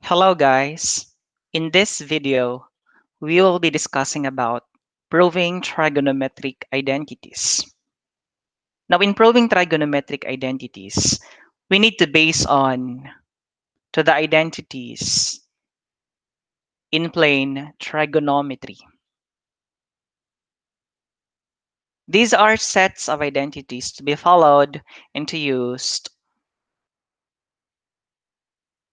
Hello guys. In this video, we will be discussing about proving trigonometric identities. Now in proving trigonometric identities, we need to base on to the identities in plane trigonometry. These are sets of identities to be followed and to used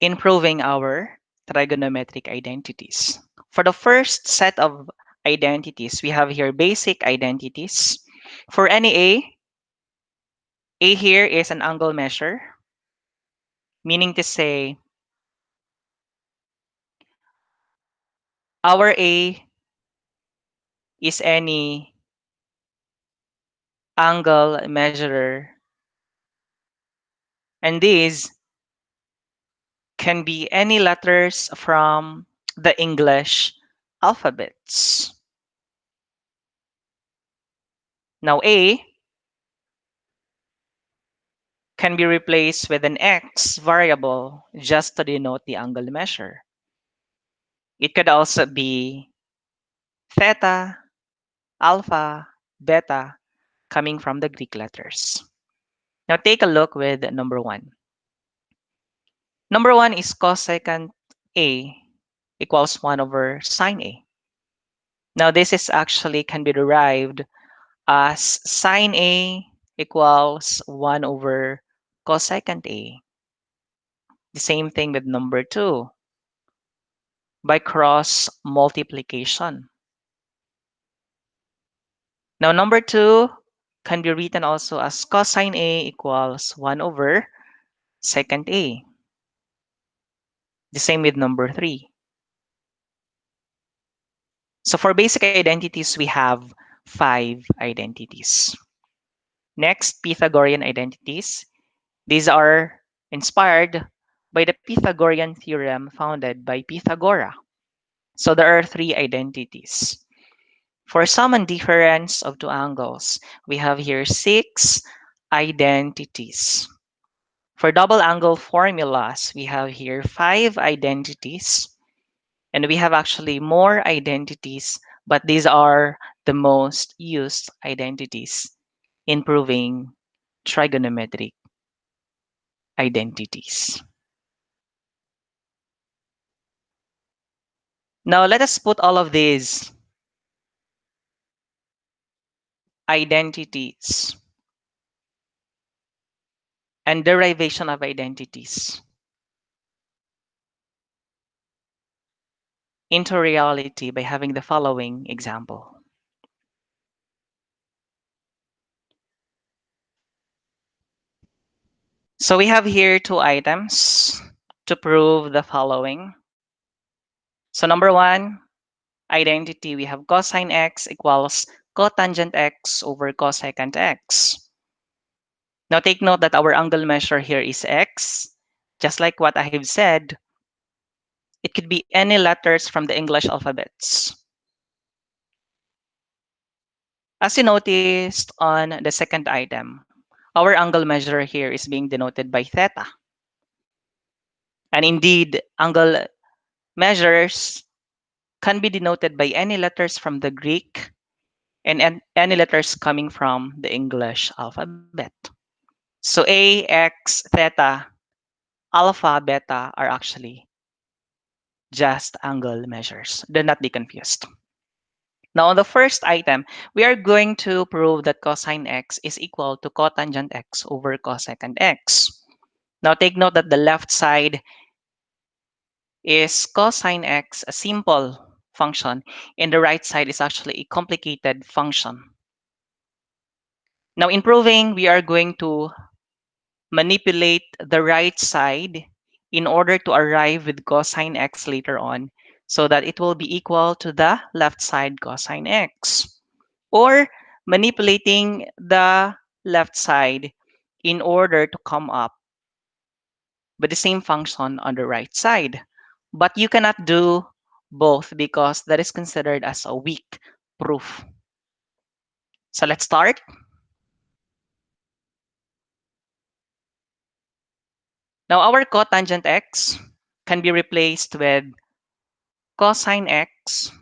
in proving our trigonometric identities. For the first set of identities, we have here basic identities. For any A here is an angle measure, meaning to say our A is any angle measurer, and these can be any letters from the English alphabets. Now A can be replaced with an X variable just to denote the angle measure. It could also be theta, alpha, beta, coming from the Greek letters. Now take a look with number one. Number one is cos second A equals 1 over sine A. Now this is actually can be derived as sine A equals 1 over cosecant A. The same thing with number two by cross multiplication. Now number two can be written also as cosine A equals 1 over secant A. The same with number three. So for basic identities, we have 5 identities. Next, Pythagorean identities. These are inspired by the Pythagorean theorem founded by Pythagoras. So there are 3 identities. For sum and difference of two angles, we have here 6 identities. For double angle formulas, we have here 5 identities. And we have actually more identities, but these are the most used identities in proving trigonometric identities. Now let us put all of these identities and derivation of identities into reality by having the following example. So we have here 2 items to prove the following. So number one, identity, we have cosine x equals cotangent x over cosecant x. Now take note that our angle measure here is x. Just like what I have said, it could be any letters from the English alphabets. As you noticed on the second item, our angle measure here is being denoted by theta. And indeed, angle measures can be denoted by any letters from the Greek and any letters coming from the English alphabet. So A, X, theta, alpha, beta are actually just angle measures. Do not be confused. Now, on the first item, we are going to prove that cosine x is equal to cotangent x over cosecant x. Now, take note that the left side is cosine x, a simple function, and the right side is actually a complicated function. Now, in proving, we are going to manipulate the right side in order to arrive with cosine x later on so that it will be equal to the left side cosine x. Or manipulating the left side in order to come up with the same function on the right side. But you cannot do both because that is considered as a weak proof. So let's start. Now our cotangent x, can be replaced with cosine x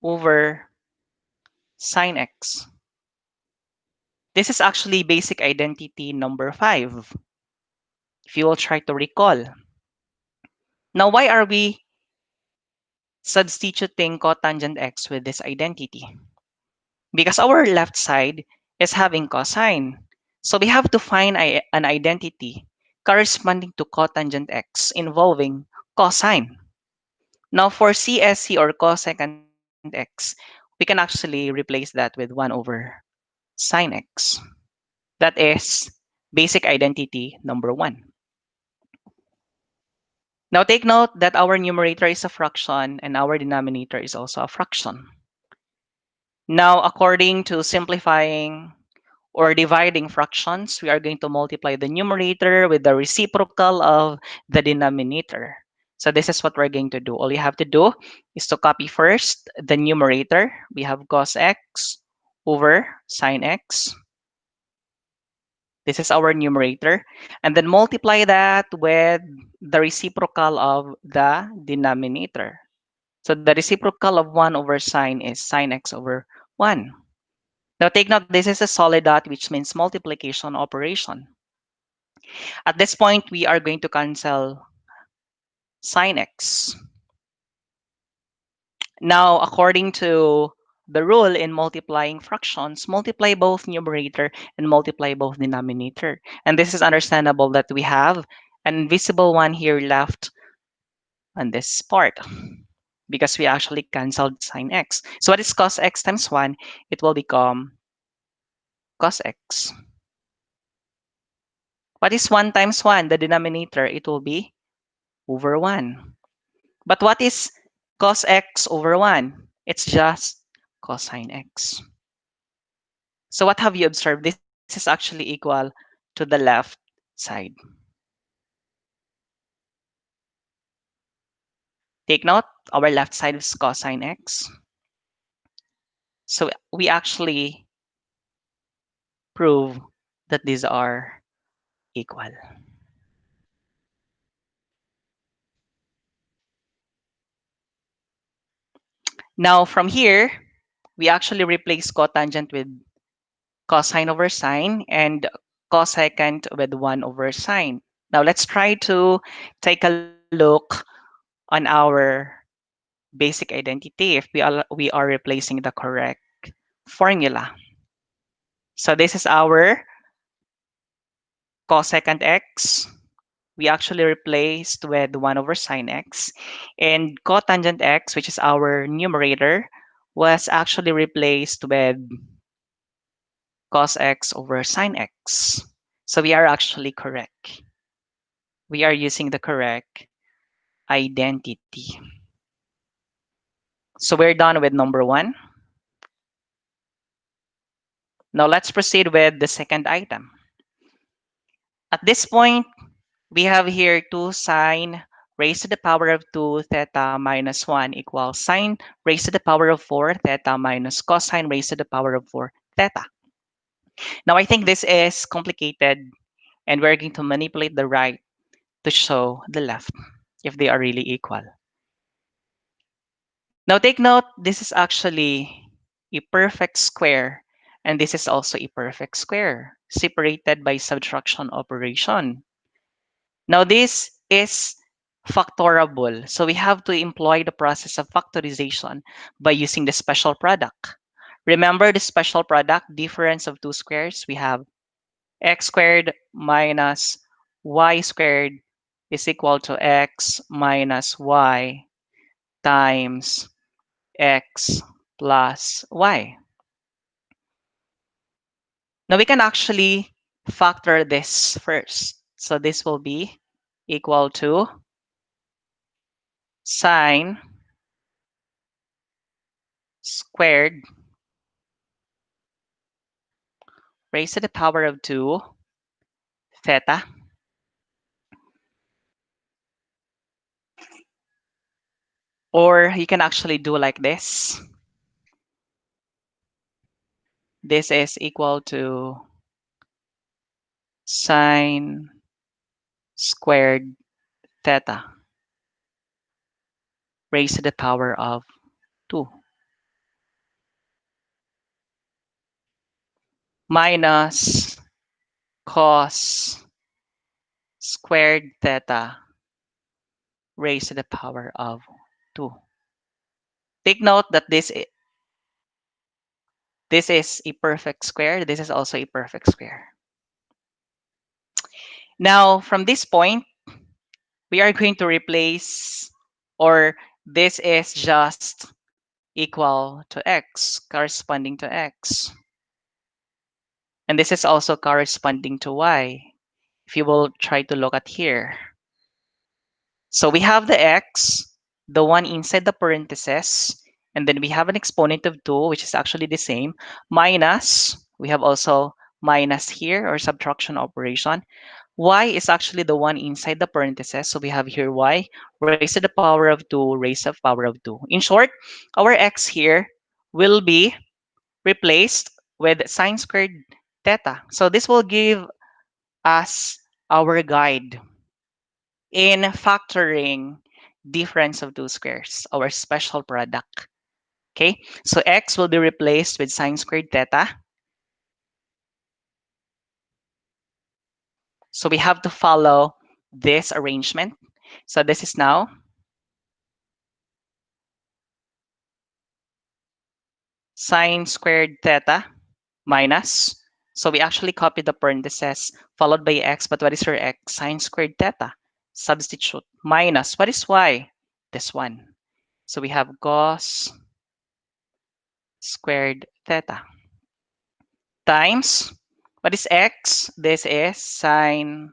over sine x. This is actually basic identity number 5, if you will try to recall. Now, why are we substituting cotangent x with this identity? Because our left side is having cosine. So we have to find an identity corresponding to cotangent x involving cosine. Now for CSC or cos second x, we can actually replace that with 1 over sine x. That is basic identity number 1. Now take note that our numerator is a fraction and our denominator is also a fraction. Now according to simplifying or dividing fractions, we are going to multiply the numerator with the reciprocal of the denominator. So this is what we're going to do. All you have to do is to copy first the numerator. We have cos x over sine x. This is our numerator. And then multiply that with the reciprocal of the denominator. So the reciprocal of 1 over sine is sine x over 1. Now take note, this is a solid dot, which means multiplication operation. At this point, we are going to cancel sine x. Now, according to the rule in multiplying fractions, multiply both numerator and multiply both denominator. And this is understandable that we have an invisible one here left on this part because we actually canceled sine x. So what is cos x times 1? It will become cos x. What is 1 times 1? The denominator, it will be over 1. But what is cos x over 1? It's just cosine x. So what have you observed? This is actually equal to the left side. Take note, our left side is cosine x. So we actually prove that these are equal. Now from here, we actually replace cotangent with cosine over sine and cosecant with 1 over sine. Now let's try to take a look on our basic identity if we are replacing the correct formula. So this is our cosecant x. We actually replaced with 1 over sine x. And cotangent x, which is our numerator, was actually replaced with cos x over sine x. So we are actually correct. We are using the correct identity. So we're done with number 1. Now let's proceed with the second item. At this point, we have here 2 sine raised to the power of 2 theta minus 1 equals sine raised to the power of 4 theta minus cosine raised to the power of 4 theta. Now I think this is complicated and we're going to manipulate the right to show the left if they are really equal. Now take note, this is actually a perfect square and this is also a perfect square separated by subtraction operation. Now this is factorable. So we have to employ the process of factorization by using the special product. Remember the special product, difference of two squares? We have x squared minus y squared is equal to x minus y times x plus y. Now we can actually factor this first. So this will be equal to sine squared raised to the power of 2 theta, or you can actually do like this. This is equal to sine squared theta raised to the power of 2 minus cos squared theta raised to the power of 2. Take note that this is a perfect square. This is also a perfect square. Now, from this point, we are going to replace, or this is just equal to x, corresponding to x. And this is also corresponding to y, if you will try to look at here. So we have the x, the one inside the parentheses, and then we have an exponent of 2, which is actually the same, minus, we have also minus here, or subtraction operation. Y is actually the one inside the parentheses, so we have here y, raised to the power of 2, raised to the power of 2. In short, our x here will be replaced with sine squared theta. So this will give us our guide in factoring difference of two squares, our special product. Okay, so x will be replaced with sine squared theta. So we have to follow this arrangement. So this is now sine squared theta minus. So we actually copy the parentheses followed by x, but what is your x? Sine squared theta. Substitute minus. What is y? This one. So we have cos squared theta times, what is x? This is sine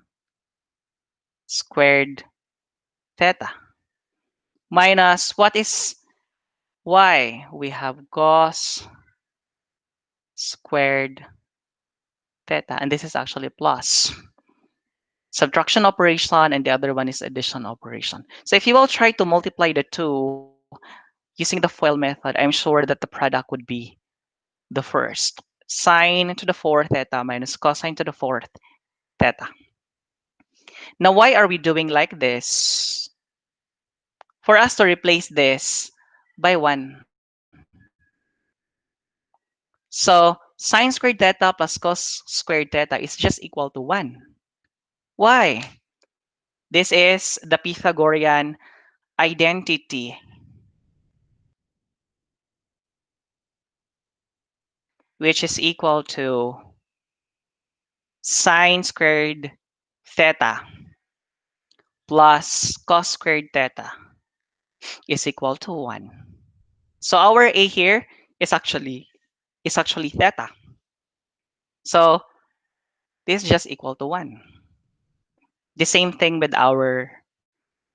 squared theta minus, what is y? We have cos squared theta, and this is actually plus. Subtraction operation, and the other one is addition operation. So if you will try to multiply the two using the FOIL method, I'm sure that the product would be the first. Sine to the fourth theta minus cosine to the fourth theta. Now, why are we doing like this? For us to replace this by 1. So sine squared theta plus cos squared theta is just equal to 1. Why? This is the Pythagorean identity, which is equal to sine squared theta plus cos squared theta is equal to 1. So our a here is actually theta. So this is just equal to 1. The same thing with our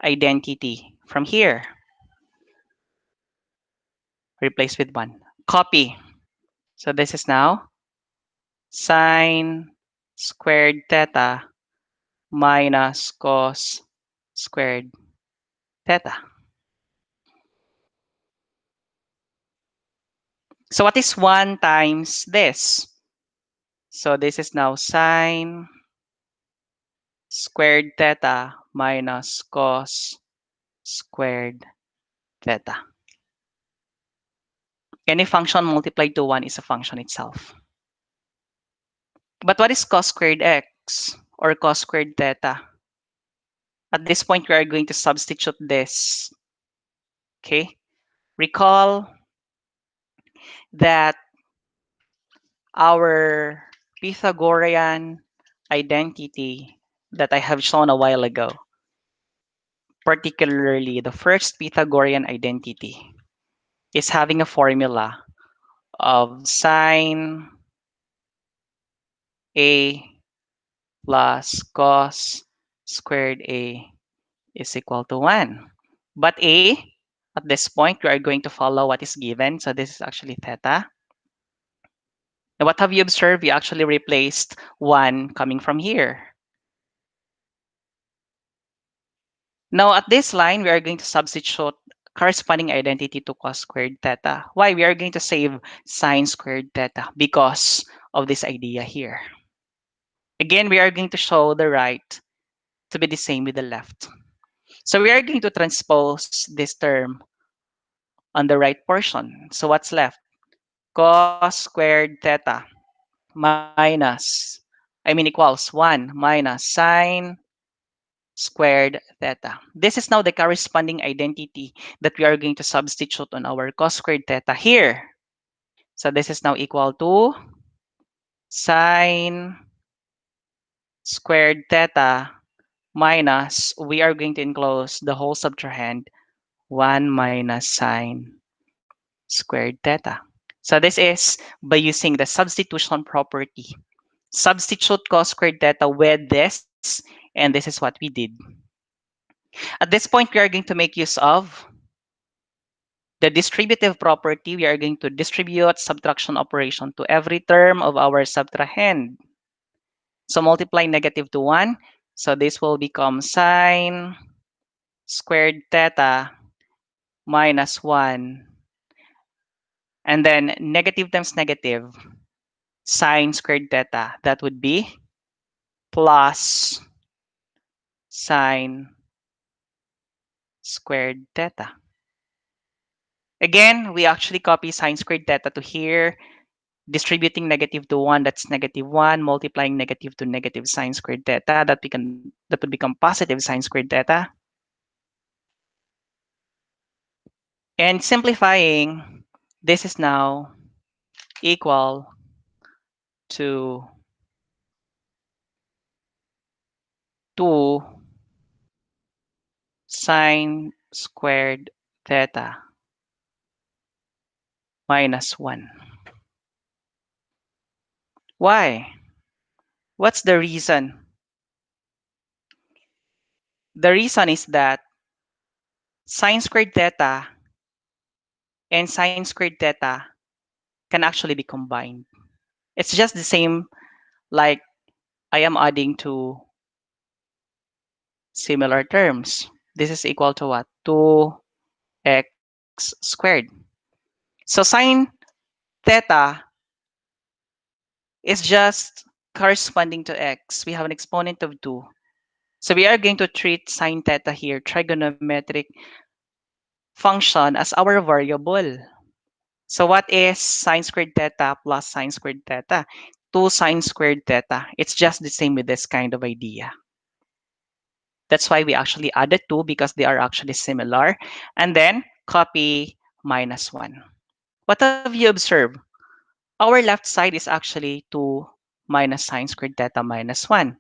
identity from here. Replace with 1. Copy. So this is now sine squared theta minus cos squared theta. So what is 1 times this? So this is now sine squared theta minus cos squared theta. Any function multiplied to 1 is a function itself. But what is cos squared x or cos squared theta? At this point, we are going to substitute this. Okay? Recall that our Pythagorean identity that I have shown a while ago, particularly the first Pythagorean identity, is having a formula of sine a plus cos squared a is equal to 1. But a, at this point, we are going to follow what is given. So this is actually theta. And what have you observed? You actually replaced 1 coming from here. Now, at this line, we are going to substitute corresponding identity to cos squared theta. Why? We are going to save sine squared theta because of this idea here. Again, we are going to show the right to be the same with the left. So we are going to transpose this term on the right portion. So what's left? Cos squared theta minus, equals 1 minus sine squared theta. This is now the corresponding identity that we are going to substitute on our cos squared theta here. So this is now equal to sine squared theta minus, we are going to enclose the whole subtrahend, 1 minus sine squared theta. So this is by using the substitution property. Substitute cos squared theta with this, and this is what we did. At this point, we are going to make use of the distributive property. We are going to distribute subtraction operation to every term of our subtrahend. So multiply negative to 1. So this will become sine squared theta minus 1. And then negative times negative, sine squared theta. That would be plus sine squared theta. Again, we actually copy sine squared theta to here, distributing negative to 1, that's negative 1, multiplying negative to negative sine squared theta, that would become positive sine squared theta. And simplifying, this is now equal to 2 sine squared theta minus 1. Why? What's the reason? The reason is that sine squared theta and sine squared theta can actually be combined. It's just the same like I am adding two similar terms. This is equal to what? 2x squared. So sine theta is just corresponding to x. We have an exponent of 2. So we are going to treat sine theta here, trigonometric function, as our variable. So what is sine squared theta plus sine squared theta? 2 sine squared theta. It's just the same with this kind of idea. That's why we actually added 2 because they are actually similar. And then copy minus 1. What have you observed? Our left side is actually 2 minus sine squared theta minus 1.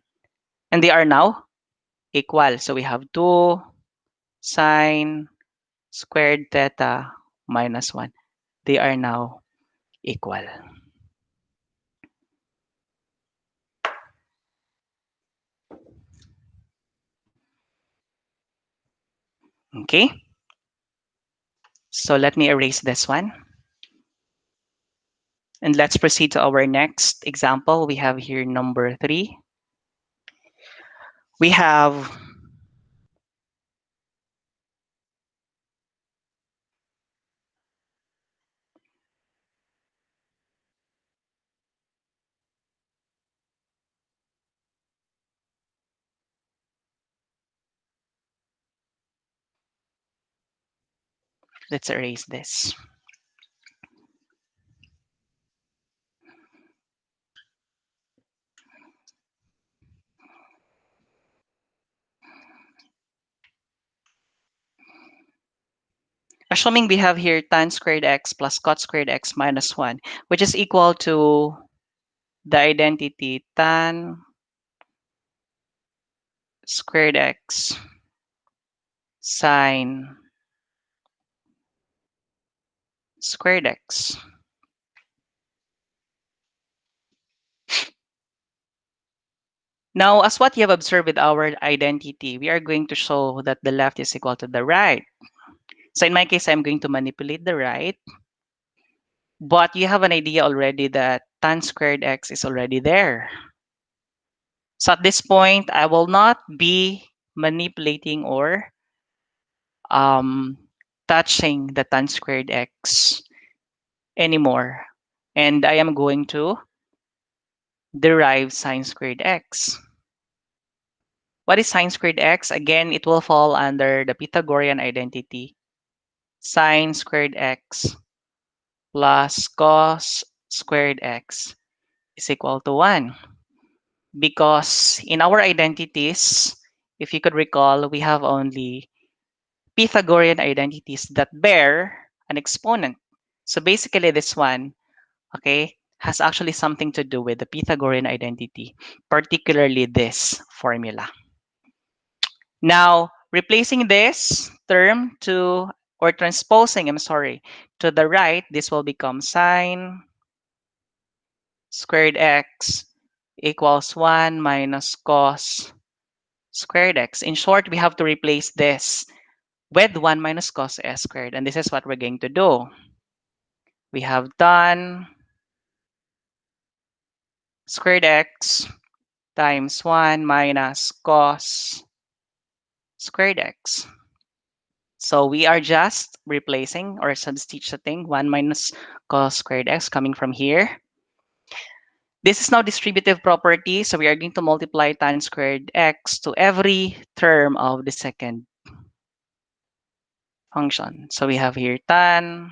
And they are now equal. So we have 2 sine squared theta minus 1. They are now equal. Okay? So let me erase this one. And let's proceed to our next example. We have here number 3. We have, let's erase this. Assuming we have here tan squared x plus cot squared x minus 1, which is equal to the identity tan squared x sine squared x. Now, as what you have observed with our identity, we are going to show that the left is equal to the right. So in my case, I'm going to manipulate the right. But you have an idea already that tan squared x is already there. So at this point, I will not be manipulating or um, touching the tan squared x anymore. And I am going to derive sine squared x. What is sine squared x? Again, it will fall under the Pythagorean identity. Sine squared x plus cos squared x is equal to 1. Because in our identities, if you could recall, we have only Pythagorean identities that bear an exponent. So basically this one, okay, has actually something to do with the Pythagorean identity, particularly this formula. Now, replacing this term to, or transposing, I'm sorry, to the right, this will become sine squared x equals 1 minus cos squared x. In short, we have to replace this with 1 minus cos s squared. And this is what we're going to do. We have done squared x times 1 minus cos squared x. So we are just replacing or substituting 1 minus cos squared x coming from here. This is now distributive property, so we are going to multiply tan squared x to every term of the second function. So we have here tan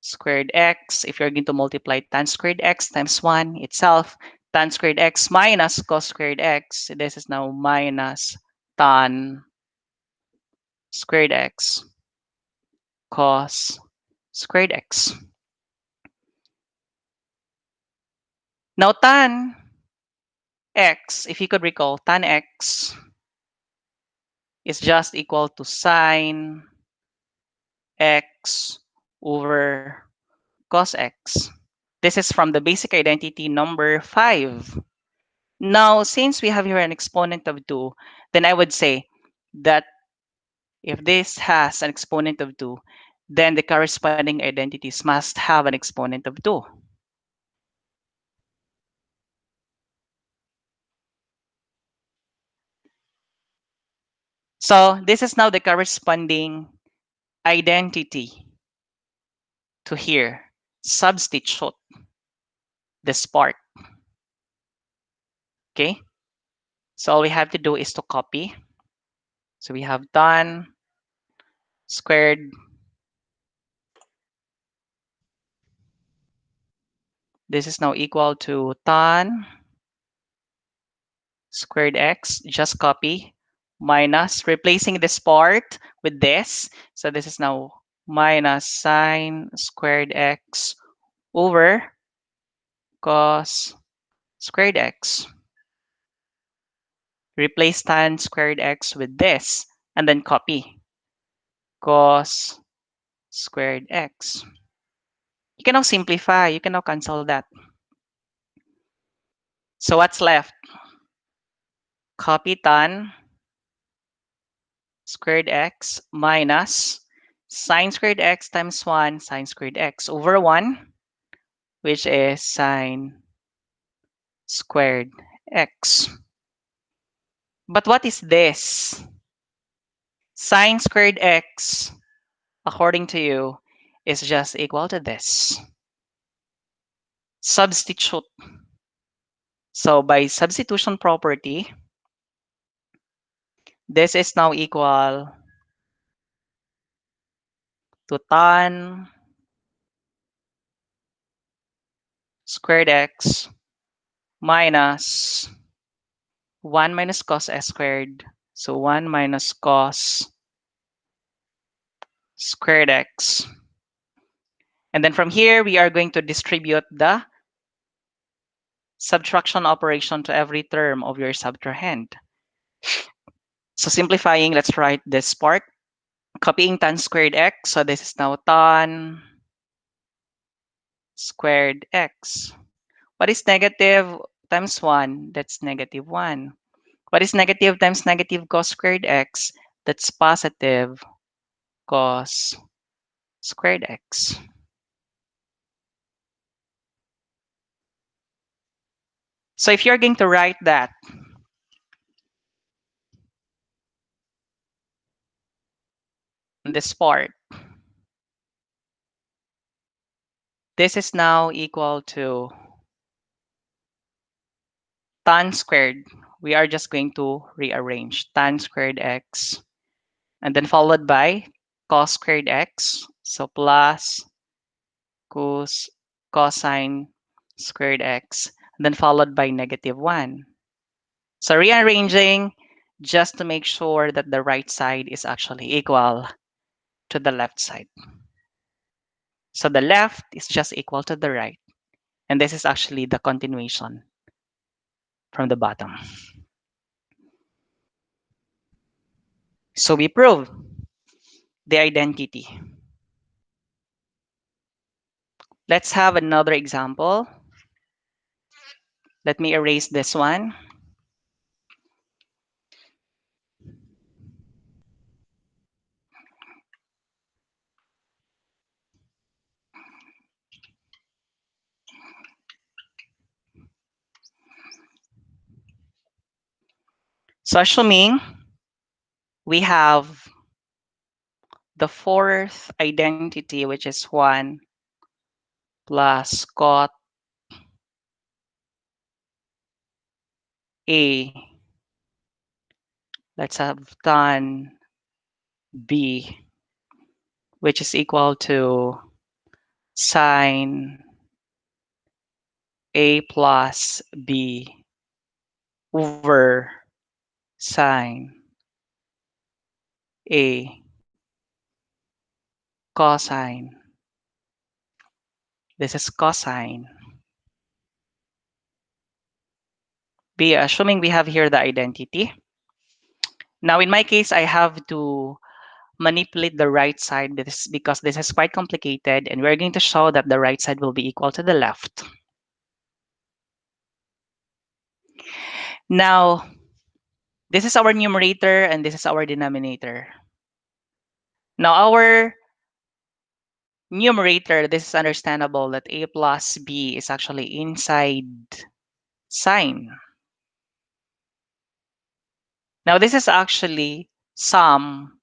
squared x. If you're going to multiply tan squared x times 1 itself, tan squared x minus cos squared x, this is now minus tan squared x cos squared x. Now tan x, if you could recall, tan x is just equal to sine x over cos x. This is from the basic identity number 5. Now, since we have here an exponent of 2, then I would say that if this has an exponent of 2, then the corresponding identities must have an exponent of 2. So this is now the corresponding identity to here. Substitute this part. Okay? So all we have to do is to copy. So we have tan squared. This is now equal to tan squared x, just copy, minus, replacing this part with this. So this is now minus sine squared x over cos squared x. Replace tan squared x with this, and then copy cos squared x. You can now simplify. You can now cancel that. So what's left? Copy tan squared x minus sine squared x times 1 sine squared x over 1, which is sine squared x. But what is this? Sine squared x, according to you, is just equal to this. Substitute. So by substitution property, this is now equal to tan squared x minus 1 minus cos s squared. So 1 minus cos squared x. And then from here, we are going to distribute the subtraction operation to every term of your subtrahend. So simplifying, let's write this part. Copying tan squared x. So this is now tan squared x. What is negative times 1? That's negative 1. What is negative times negative cos squared x? That's positive cos squared x. So if you're going to write that in this part, this is now equal to tan squared. we are just going to rearrange tan squared x and then followed by cos squared x. So plus cos cosine squared x, and then followed by negative 1. So rearranging just to make sure that the right side is actually equal to the left side. So the left is just equal to the right. And this is actually the continuation from the bottom. So we prove the identity. Let's have another example. Let me erase this one. So assuming we have the fourth identity, which is 1 plus cot A. Let's have tan B, which is equal to sine A plus B over sine A cosine. This is cosine B, assuming we have here the identity. Now, in my case, I have to manipulate the right side because this is quite complicated, and we're going to show that the right side will be equal to the left. Now, this is our numerator and this is our denominator. Now, our numerator, this is understandable that A plus B is actually inside sine. Now, this is actually sum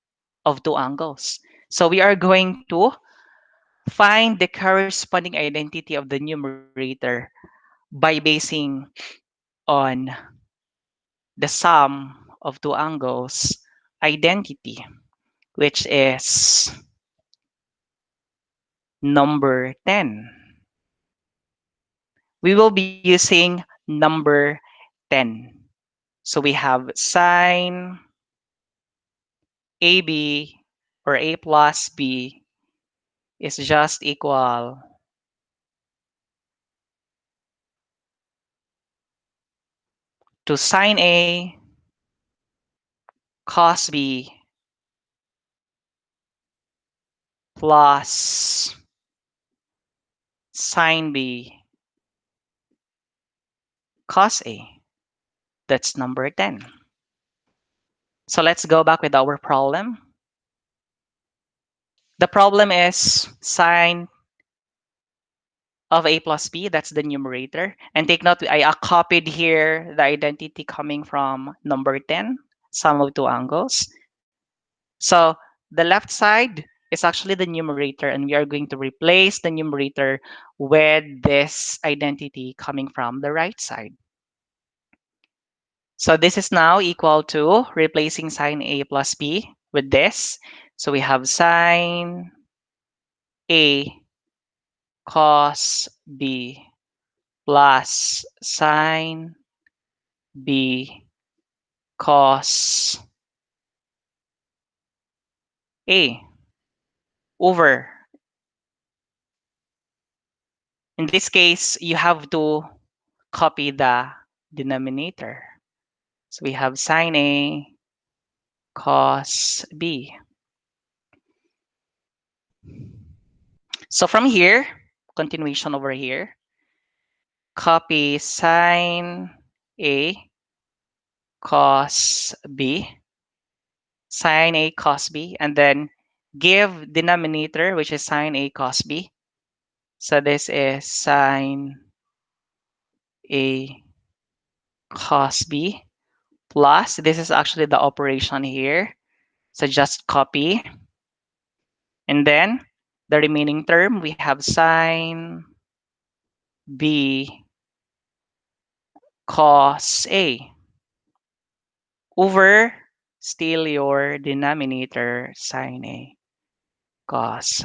of two angles. So we are going to find the corresponding identity of the numerator by basing on the sum of two angles identity, which is number 10. We will be using number 10. So we have sine AB or A plus B is just equal to sine A cos B plus sine B cos A. That's number 10. So let's go back with our problem. The problem is sine of A plus B, that's the numerator. And take note, I copied here the identity coming from number 10, sum of two angles. So the left side is actually the numerator, and we are going to replace the numerator with this identity coming from the right side. So this is now equal to replacing sine A plus B with this. So we have sine A cos B plus sine B cos A over. In this case, you have to copy the denominator. So we have sine A cos B. So from here, continuation over here, copy sine A cos B, sine A cos B, and then give denominator, which is sine A cos B. So this is sine A cos B plus, this is actually the operation here. So just copy. And then the remaining term, we have sine B cos A. over still your denominator sine A cos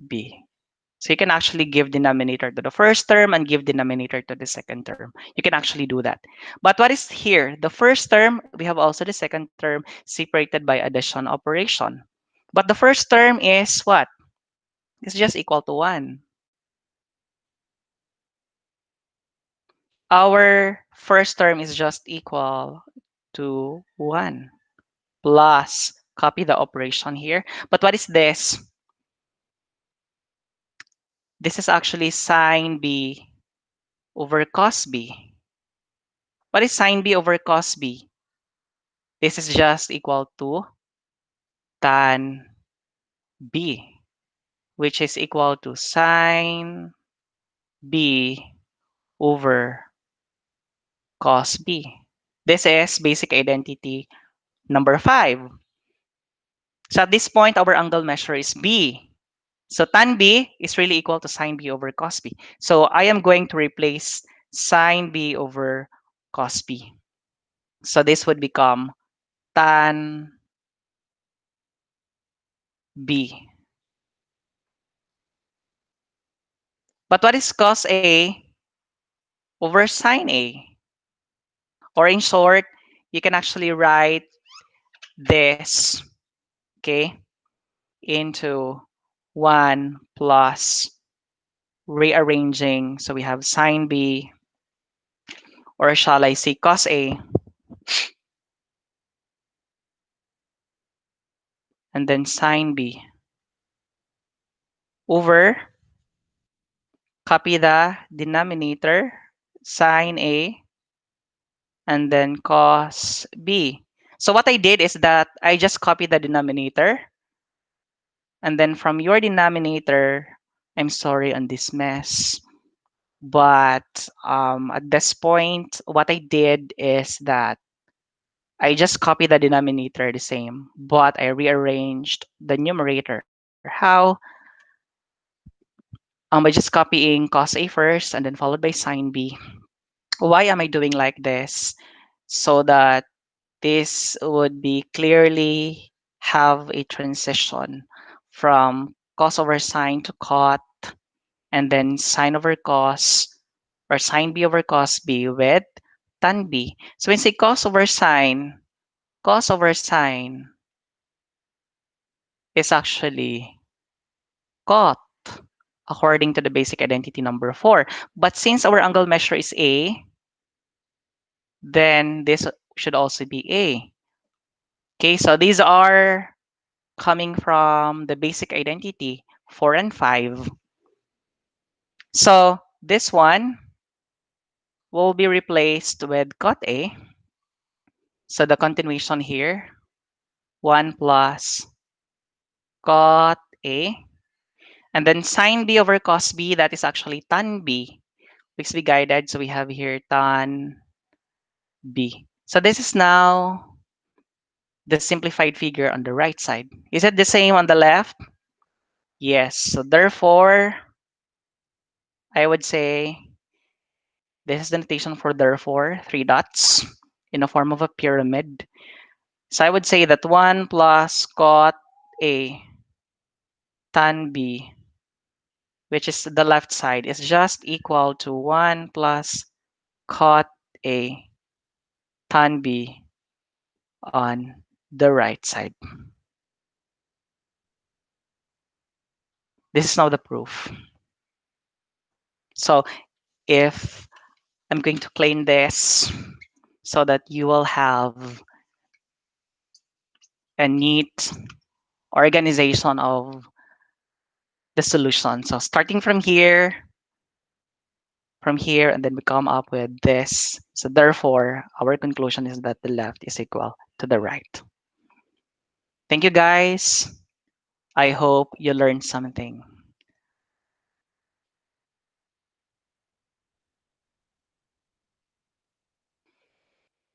B. So you can actually give denominator to the first term and give denominator to the second term. You can actually do that. But what is here? The first term, we have also the second term separated by addition operation. But the first term is what? It's just equal to 1. Our first term is just equal to 1 plus, copy the operation here. But what is this? This is actually sine B over cos B. What is sine B over cos B? This is just equal to tan B, which is equal to sine B over cos B. This is basic identity number 5. So at this point, our angle measure is B. So tan B is really equal to sine B over cos B. So I am going to replace sine B over cos B. So this would become tan B. But what is cos A over sine A? Or in short, you can actually write this, okay, into 1 plus rearranging. So we have sine B, or shall I say cos A, and then sine B over, copy the denominator, sine A, and then cos B. So what I did is that I just copied the denominator, and then from your denominator, I'm sorry on this mess, but at this point, what I did is that I just copied the denominator the same, but I rearranged the numerator. How? By just copying cos A first and then followed by sine B. Why am I doing like this? So that this would be clearly have a transition from cos over sine to cot, and then sine over cos, or sine B over cos B with tan B. So when say cos over sine is actually cot according to the basic identity number 4. But since our angle measure is A, then this should also be A. Okay, so these are coming from the basic identity 4 and 5. So this one will be replaced with cot A. So the continuation here, 1 plus cot A. And then sine B over cos B, that is actually tan B, which we guided. So we have here tan B. So this is now the simplified figure on the right side. Is it the same on the left? Yes. So therefore, I would say this is the notation for therefore, 3 dots in the form of a pyramid. So I would say that 1 plus cot A tan B, which is the left side, is just equal to 1 plus cot A tan B on the right side. This is now the proof. So if I'm going to clean this so that you will have a neat organization of the solution. So starting from here, and then we come up with this. So therefore, our conclusion is that the left is equal to the right. Thank you guys. I hope you learned something.